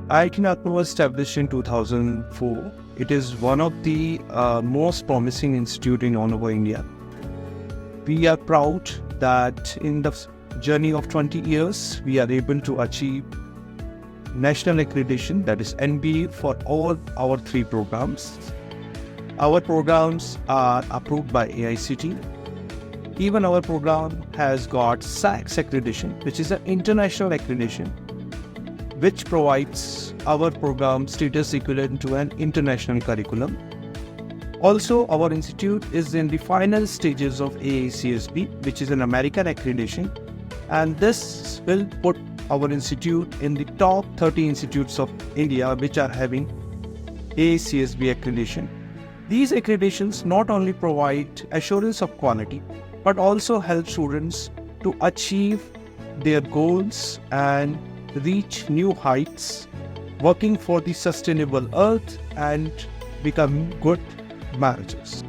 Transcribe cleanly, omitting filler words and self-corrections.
IIT Nagpur was established in 2004. It is one of the most promising institute in all over India. We are proud that in the journey of 20 years, we are able to achieve national accreditation, that is NBA, for all our 3 programs. Our programs are approved by AICTE. Even our program has got SAQS accreditation, which is an international accreditation, which provides our program status equivalent to an international curriculum. Also, our institute is in the final stages of AACSB, which is an American accreditation, and this will put our institute in the top 30 institutes of India which are having AACSB accreditation. These accreditations not only provide assurance of quality, but also help students to achieve their goals and reach new heights, working for the sustainable earth and becoming good managers.